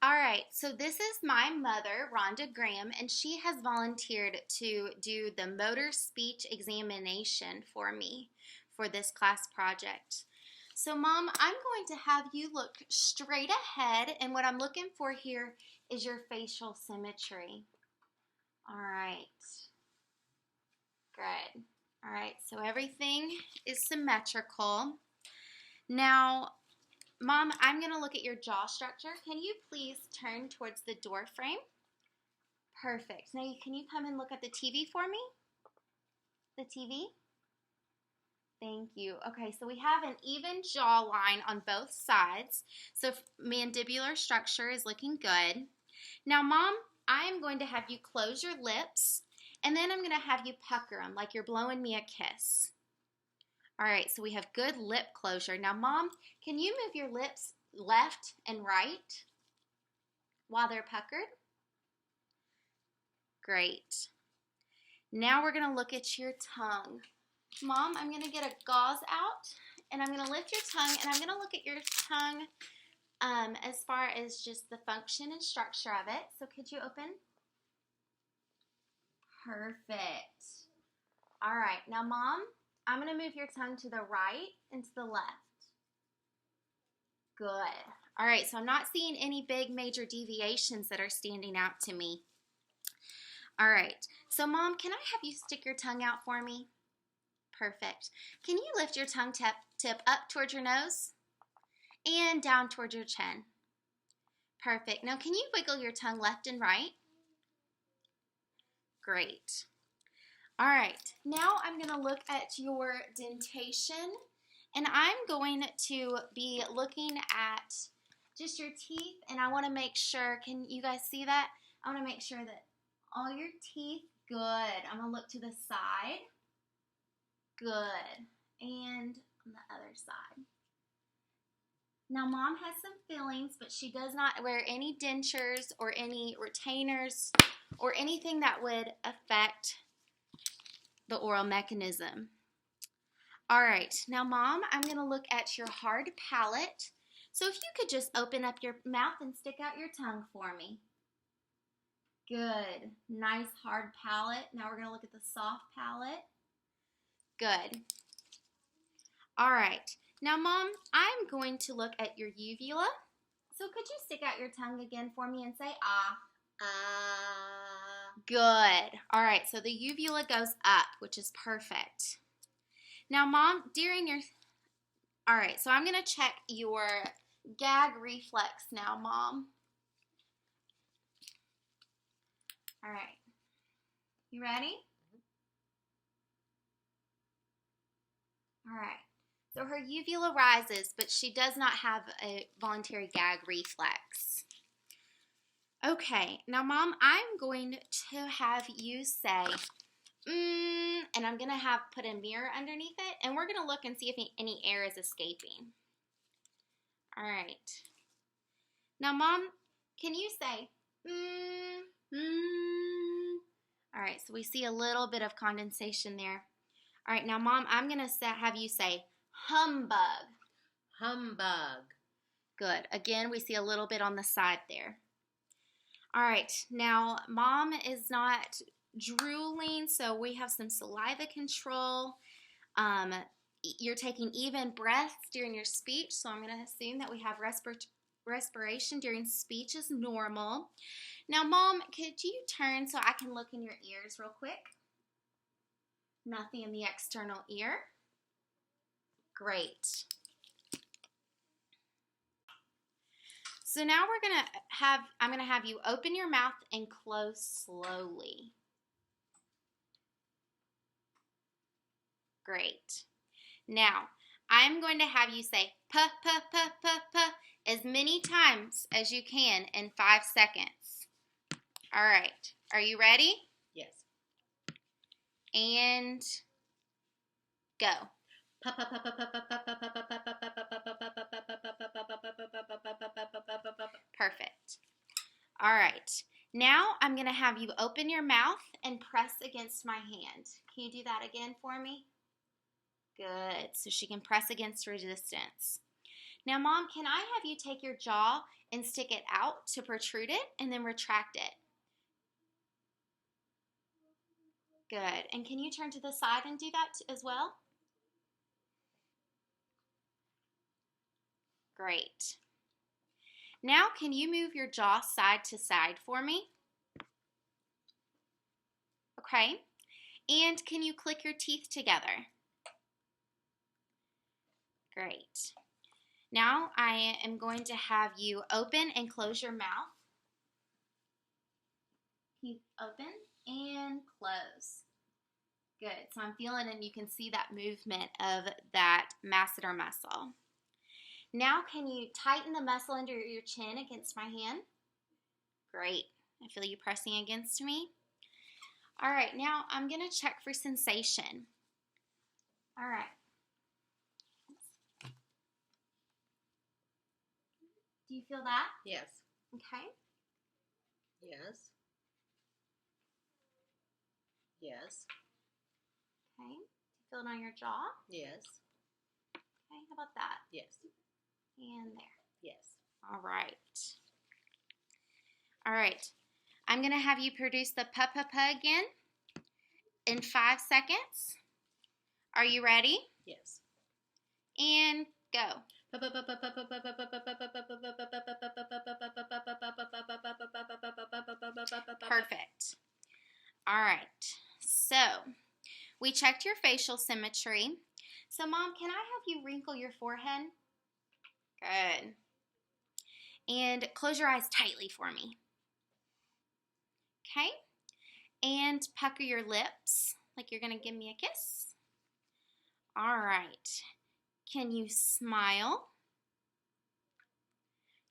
All right, so this is my mother, Rhonda Graham, and she has volunteered to do the motor speech examination for me for this class project. So, Mom, I'm going to have you look straight ahead, and what I'm looking for here is your facial symmetry. All right, good. All right, so everything is symmetrical. Now, Mom, I'm going to look at your jaw structure. Can you please turn towards the door frame? Perfect. Now, can you come and look at the TV for me? The TV? Thank you. Okay, so we have an even jawline on both sides. So mandibular structure is looking good. Now, Mom, I'm going to have you close your lips, and then I'm going to have you pucker them like you're blowing me a kiss. All right, so we have good lip closure. Now, Mom, can you move your lips left and right while they're puckered? Great. Now we're going to look at your tongue. Mom, I'm going to get a gauze out, and I'm going to lift your tongue, and I'm going to look at your tongue as far as just the function and structure of it. So could you open? Perfect. All right, now, Mom, I'm going to move your tongue to the right and to the left. Good. All right, so I'm not seeing any big major deviations that are standing out to me. All right, so Mom, can I have you stick your tongue out for me? Perfect. Can you lift your tongue tip up towards your nose and down towards your chin? Perfect. Now, can you wiggle your tongue left and right? Great. All right, now I'm going to look at your dentation, and I'm going to be looking at just your teeth, and I want to make sure, can you guys see that? I want to make sure that all your teeth, good. I'm going to look to the side. Good. And on the other side. Now, Mom has some fillings, but she does not wear any dentures or any retainers or anything that would affect the oral mechanism. All right, now, Mom, I'm going to look at your hard palate. So if you could just open up your mouth and stick out your tongue for me. Good. Nice hard palate. Now we're going to look at the soft palate. Good. All right. Now, Mom, I'm going to look at your uvula. So could you stick out your tongue again for me and say, ah? Ah. Good. All right, so the uvula goes up, which is perfect. Now, Mom, all right, so I'm going to check your gag reflex now, Mom. All right. You ready? All right. So her uvula rises, but she does not have a voluntary gag reflex. Okay, now, Mom, I'm going to have you say, and I'm going to put a mirror underneath it, and we're going to look and see if any air is escaping. All right. Now, Mom, can you say, All right, so we see a little bit of condensation there. All right, now, Mom, I'm going to have you say, humbug. Humbug. Good. Again, we see a little bit on the side there. All right, now, Mom is not drooling, so we have some saliva control. You're taking even breaths during your speech, so I'm going to assume that we have respiration during speech is normal. Now, Mom, could you turn so I can look in your ears real quick? Nothing in the external ear. Great. So now I'm going to have you open your mouth and close slowly. Great. Now, I'm going to have you say puh, puh, puh, puh, puh as many times as you can in 5 seconds. All right. Are you ready? Yes. And go. Perfect. All right. Now I'm going to have you open your mouth and press against my hand. Can you do that again for me? Good. So she can press against resistance. Now, Mom, can I have you take your jaw and stick it out to protrude it and then retract it? Good. And can you turn to the side and do that as well? Great. Now, can you move your jaw side to side for me? Okay. And can you click your teeth together? Great. Now, I am going to have you open and close your mouth. Teeth open and close. Good. So I'm feeling, and you can see that movement of that masseter muscle. Now, can you tighten the muscle under your chin against my hand? Great. I feel you pressing against me. All right. Now, I'm going to check for sensation. All right. Do you feel that? Yes. Okay. Yes. Yes. Okay. Feel it on your jaw? Yes. Okay. How about that? Yes. And there. Yes. All right. All right. I'm going to have you produce the pa-pa-pa again in 5 seconds. Are you ready? Yes. And go. Perfect. All right. So, we checked your facial symmetry. So, Mom, can I have you wrinkle your forehead? Good. And close your eyes tightly for me. Okay. And pucker your lips like you're going to give me a kiss. All right. Can you smile?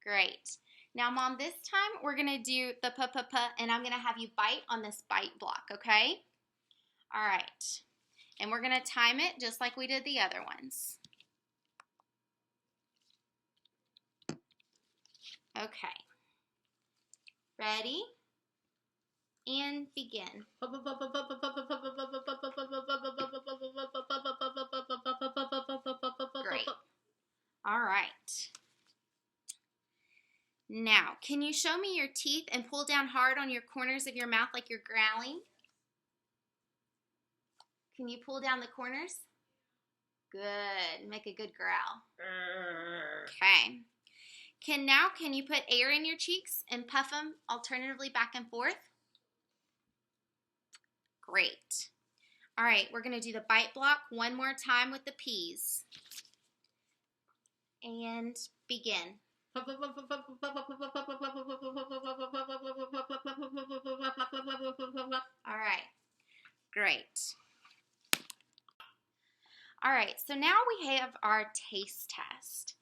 Great. Now, Mom, this time we're going to do the pa-pa-pa, and I'm going to have you bite on this bite block, okay? All right. And we're going to time it just like we did the other ones. Okay. Ready? And begin. Great. All right. Now, can you show me your teeth and pull down hard on your corners of your mouth like you're growling? Can you pull down the corners? Good. Make a good growl. Okay. Can you put air in your cheeks and puff them alternatively back and forth? Great. All right, we're going to do the bite block one more time with the P's. And begin. All right, great. All right, so now we have our taste test.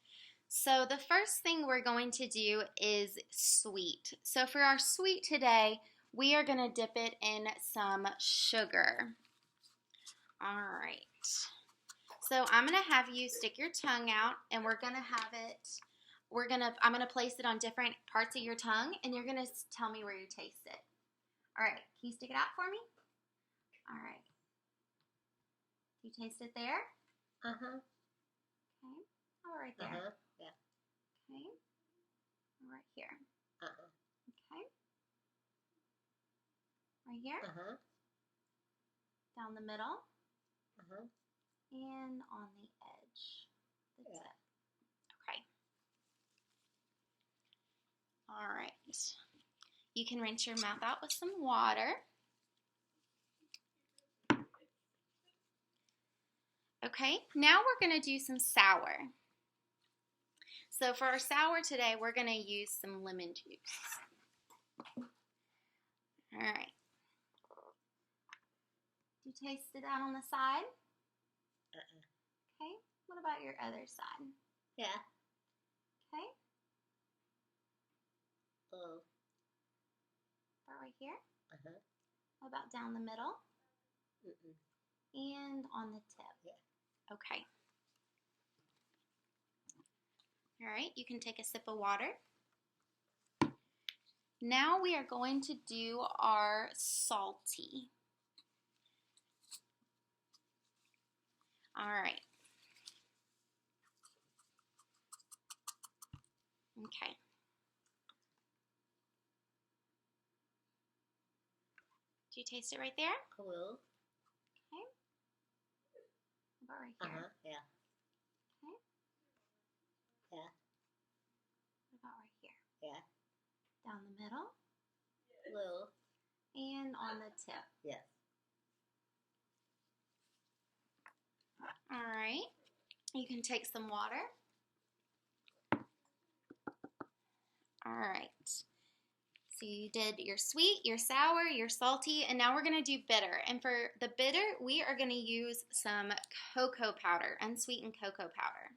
So the first thing we're going to do is sweet. So for our sweet today, we are going to dip it in some sugar. All right. So I'm going to have you stick your tongue out, and we're going to have it, I'm going to place it on different parts of your tongue, and you're going to tell me where you taste it. All right. Can you stick it out for me? All right. You taste it there? Uh-huh. Okay. Oh, right there. Uh-huh. Yeah. Okay. Right here. Uh-huh. Okay. Right here. Uh-huh. Down the middle. Uh-huh. And on the edge. The tip. Okay. All right. You can rinse your mouth out with some water. Okay, now we're going to do some sour. So for our sour today, we're going to use some lemon juice. All right. You taste it out on the side? Uh-uh. Okay, what about your other side? Yeah. Okay. Oh. Right here? Uh-huh. What about down the middle? Mm-mm. And on the tip? Yeah. Okay. All right, you can take a sip of water. Now we are going to do our salty. All right. Okay. Do you taste it right there? I will. Okay. How about right here? Yeah. Okay. Yeah. What about right here? Yeah. Down the middle? Little. And on the tip. Yes. All right. You can take some water. All right. So you did your sweet, your sour, your salty, and now we're going to do bitter. And for the bitter, we are going to use some cocoa powder, unsweetened cocoa powder.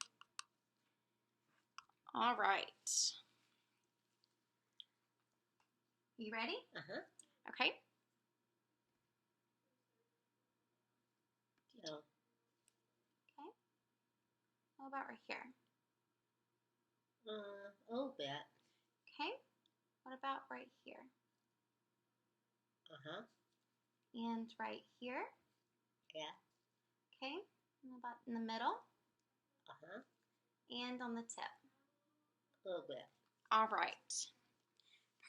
All right. You ready? Uh-huh. Okay. No. Okay. How about right here? A little bit. Okay. What about right here? Uh-huh. And right here? Yeah. Okay. And how about in the middle? Uh-huh. And on the tip? A little bit. All right.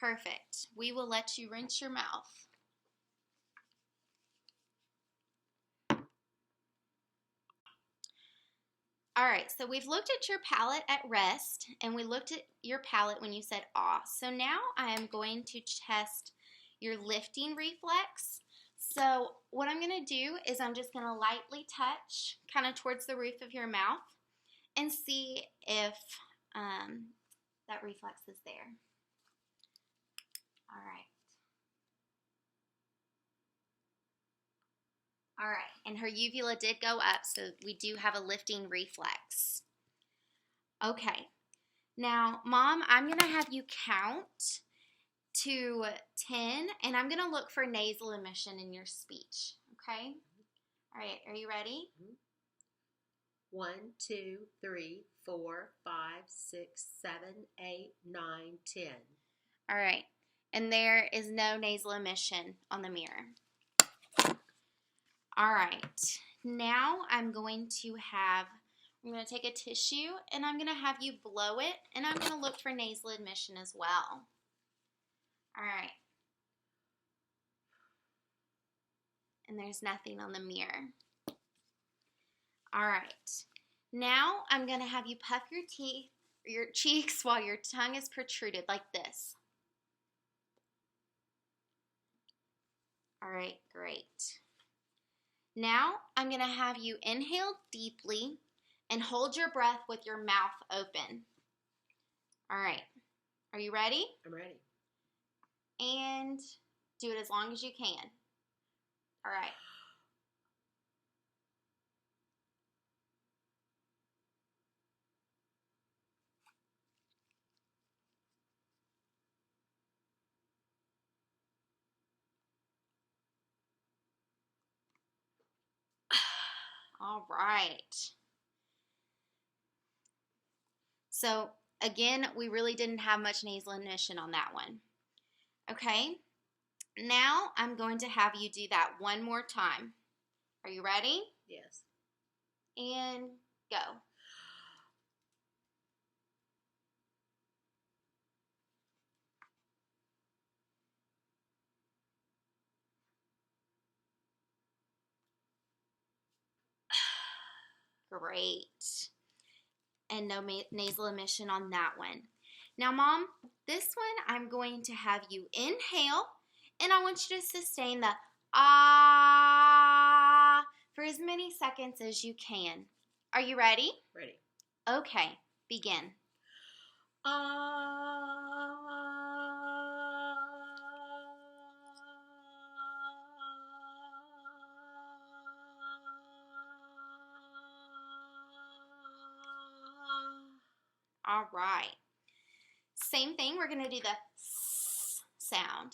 Perfect. We will let you rinse your mouth. All right, so we've looked at your palate at rest, and we looked at your palate when you said ah. So now I am going to test your lifting reflex. So what I'm going to do is I'm just going to lightly touch kind of towards the roof of your mouth and see if that reflex is there. All right. All right, and her uvula did go up, so we do have a lifting reflex. Okay, now, Mom, I'm going to have you count to 10, and I'm going to look for nasal emission in your speech, okay? All right, are you ready? 1, 2, 3, 4, 5, 6, 7, 8, 9, 10. All right, and there is no nasal emission on the mirror. All right, now I'm going to take a tissue and I'm going to have you blow it, and I'm going to look for nasal emission as well. All right. And there's nothing on the mirror. All right. Now I'm going to have you puff your cheeks while your tongue is protruded like this. All right, great. Now I'm going to have you inhale deeply and hold your breath with your mouth open. All right. Are you ready? I'm ready. And do it as long as you can. All right. All right. So again, we really didn't have much nasal emission on that one. Okay. Now I'm going to have you do that one more time. Are you ready? Yes. And go. Great. And no nasal emission on that one. Now, Mom, this one I'm going to have you inhale, and I want you to sustain the ah for as many seconds as you can. Are you ready? Ready. Okay, begin. All right. Same thing, we're going to do the s sound.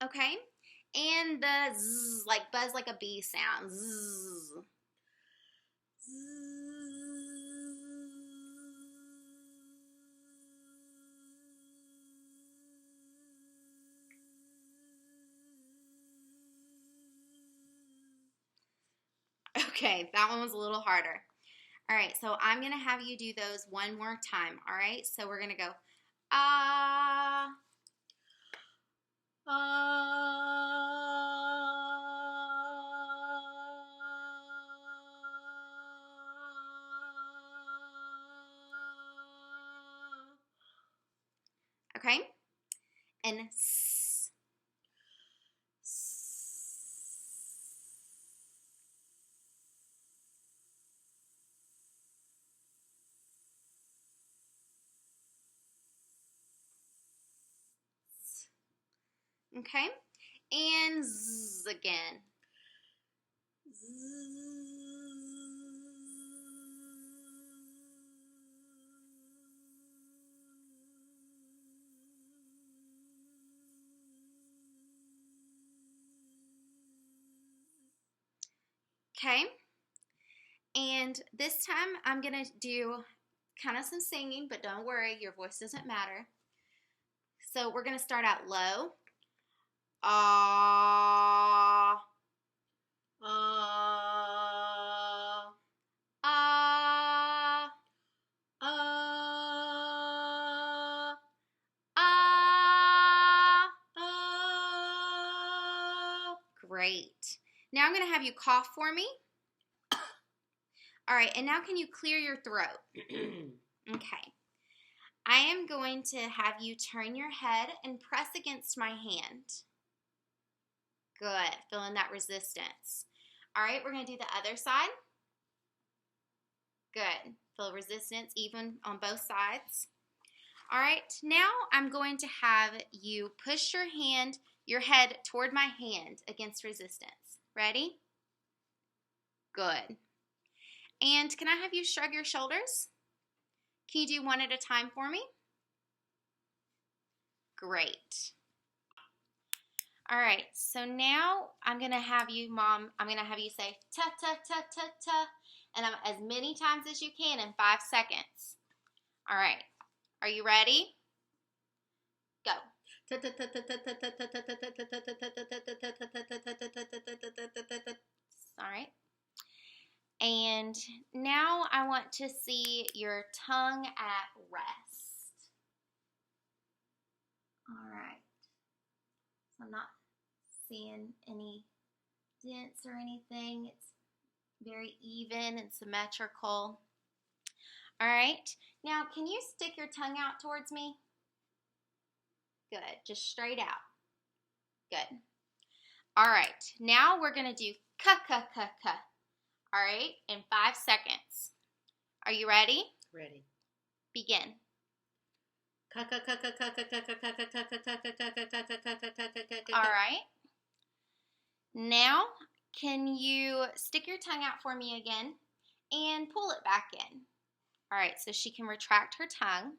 Okay? And the zzz, like buzz like a bee sound. Zzz. Okay, that one was a little harder. All right, so I'm going to have you do those one more time, all right? So we're going to go, ah. Okay? And s. Okay? And z again. Okay? And this time I'm going to do kind of some singing, but don't worry, your voice doesn't matter. So we're going to start out low. Ah. Ah. Ah. Ah. Ah. Ah. Great. Now I'm going to have you cough for me. All right, and now can you clear your throat? Okay. I am going to have you turn your head and press against my hand. Good. Feeling that resistance. All right, we're going to do the other side. Good. Feel resistance even on both sides. All right, now I'm going to have you push your head toward my hand against resistance. Ready? Good. And can I have you shrug your shoulders? Can you do one at a time for me? Great. All right, so now I'm going to have you, Mom, I'm going to have you say ta, ta, ta, ta, ta, and as many times as you can in 5 seconds. All right, are you ready? Go. All right. And now I want to see your tongue at rest. All right. So I'm not seeing any dents or anything. It's very even and symmetrical. All right. Now, can you stick your tongue out towards me? Good. Just straight out. Good. All right. Now we're going to do ka, ka, ka, ka. All right. In 5 seconds. Are you ready? Ready. Begin. All right. Now, can you stick your tongue out for me again and pull it back in? All right, so she can retract her tongue.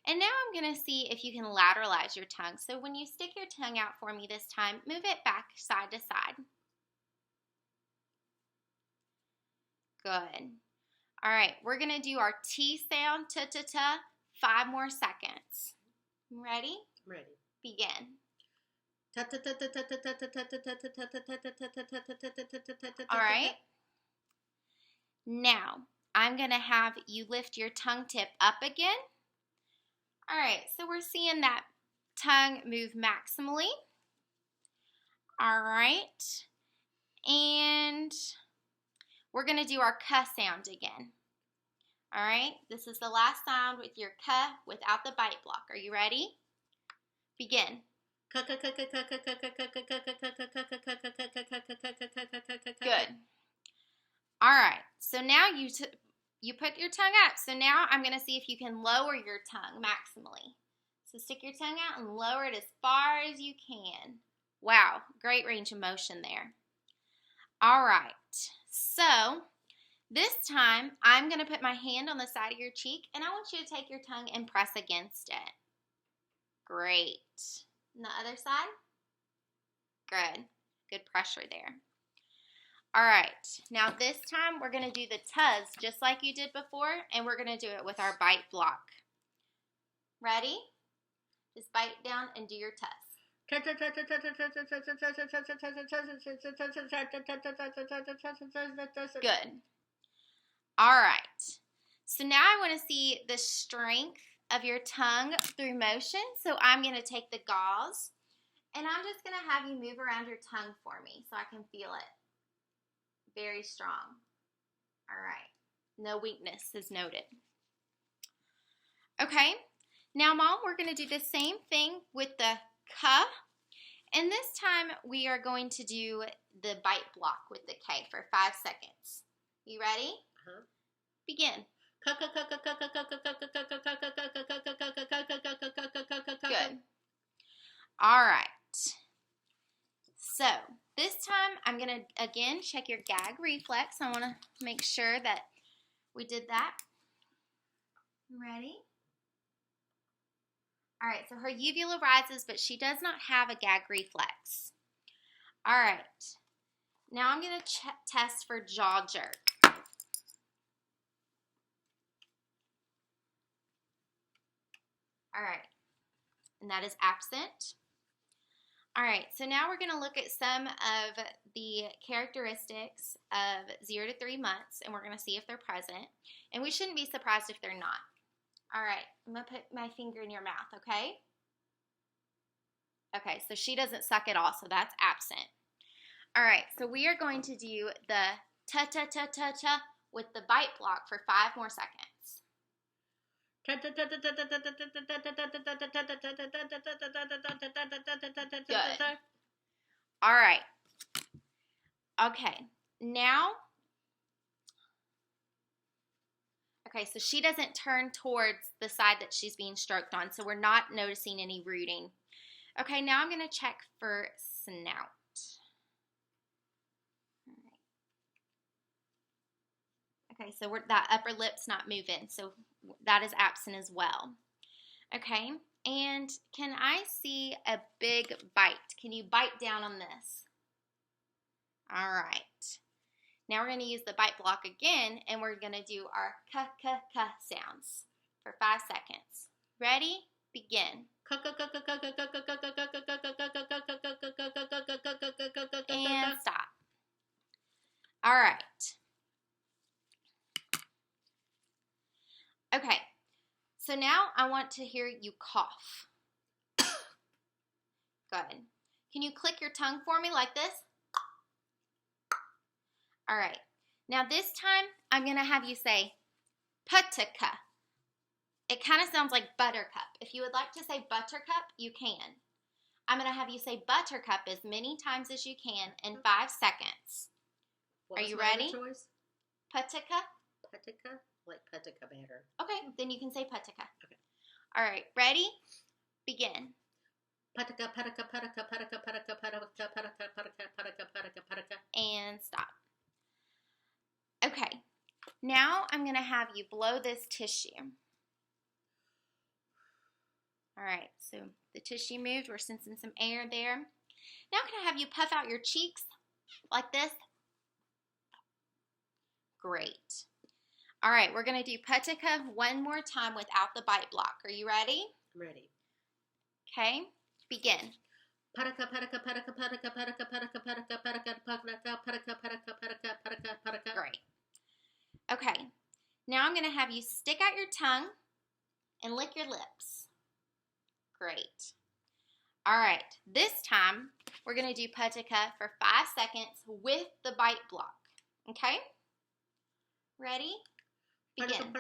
And now I'm going to see if you can lateralize your tongue. So when you stick your tongue out for me this time, move it back side to side. Good. All right, we're going to do our T sound, ta-ta-ta, 5 more seconds. Ready? Ready. Begin. All right. Now, I'm going to have you lift your tongue tip up again. All right, so we're seeing that tongue move maximally. All right. And we're going to do our ka sound again. All right, this is the last sound with your ka without the bite block. Are you ready? Begin. Good. All right, so now you put your tongue up. So now I'm going to see if you can lower your tongue maximally. So stick your tongue out and lower it as far as you can. Wow, great range of motion there. All right, so this time I'm going to put my hand on the side of your cheek and I want you to take your tongue and press against it. Great. And the other side? Good. Good pressure there. All right, now this time we're going to do the tuzz just like you did before, and we're going to do it with our bite block. Ready? Just bite down and do your tuzz. Good. All right. So now I want to see the strength of your tongue through motion. So I'm going to take the gauze and I'm just going to have you move around your tongue for me so I can feel it. Very strong. All right. No weakness is noted. Okay. Now, Mom, we're going to do the same thing with the K. And this time we are going to do the bite block with the K for 5 seconds. You ready? Uh-huh. Begin. Good. All right. So this time I'm going to, again, check your gag reflex. I want to make sure that we did that. Ready? All right, so her uvula rises, but she does not have a gag reflex. All right. Now I'm going to test for jaw jerk. All right. And that is absent. All right, so now we're going to look at some of the characteristics of 0 to 3 months, and we're going to see if they're present. And we shouldn't be surprised if they're not. All right, I'm going to put my finger in your mouth, okay? Okay, so she doesn't suck at all, so that's absent. All right, so we are going to do the ta-ta-ta-ta-ta with the bite block for 5 more seconds. Good. All right. Okay, now, so she doesn't turn towards the side that she's being stroked on, so we're not noticing any rooting. Okay, now I'm going to check for snout. Okay, so that upper lip's not moving, so that is absent as well. Okay, and can I see a big bite? Can you bite down on this? All right. Now we're going to use the bite block again, and we're going to do our ka-ka-ka sounds for 5 seconds. Ready? Begin. And stop. All right. Okay, so now I want to hear you cough. Good. Can you click your tongue for me like this? All right. Now this time, I'm going to have you say Puttica. It kind of sounds like buttercup. If you would like to say buttercup, you can. I'm going to have you say buttercup as many times as you can in 5 seconds. Are you ready? Puttica? Puttica? Like Puttica batter. Okay, then you can say Puttica. Okay. All right, ready? Begin. Puttica, Puttica, Puttica, Puttica, Puttica, Puttica, Puttica, Puttica, Puttica, Puttica, Puttica. And stop. Okay, now I'm going to have you blow this tissue. All right, so the tissue moved. We're sensing some air there. Now can I have you puff out your cheeks like this? Great. All right, we're going to do Puttica one more time without the bite block. Are you ready? I'm ready. Okay, begin. Puttica, Puttica, Puttica, Puttica, Puttica, Puttica, Puttica, Puttica, Puttica, Puttica, Puttica, Puttica, Puttica, Puttica. Great. Okay, now I'm going to have you stick out your tongue and lick your lips. Great. All right, this time we're going to do Puttica for 5 seconds with the bite block. Okay? Ready? Begin.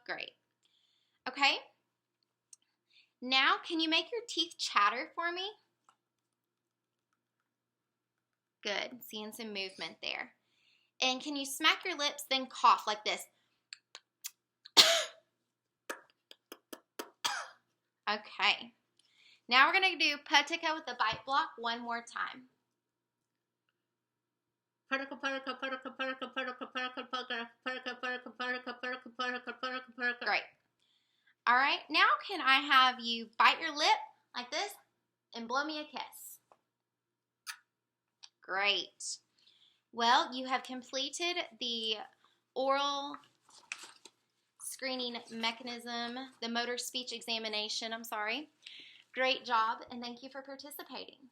Great. Okay. Now, can you make your teeth chatter for me? Good. Seeing some movement there. And can you smack your lips, then cough like this? Okay. Now we're going to do Puttica with the bite block one more time. Great. All right, now can I have you bite your lip like this and blow me a kiss? Great. Well, you have completed the oral screening mechanism, the motor speech examination, I'm sorry. Great job, and thank you for participating.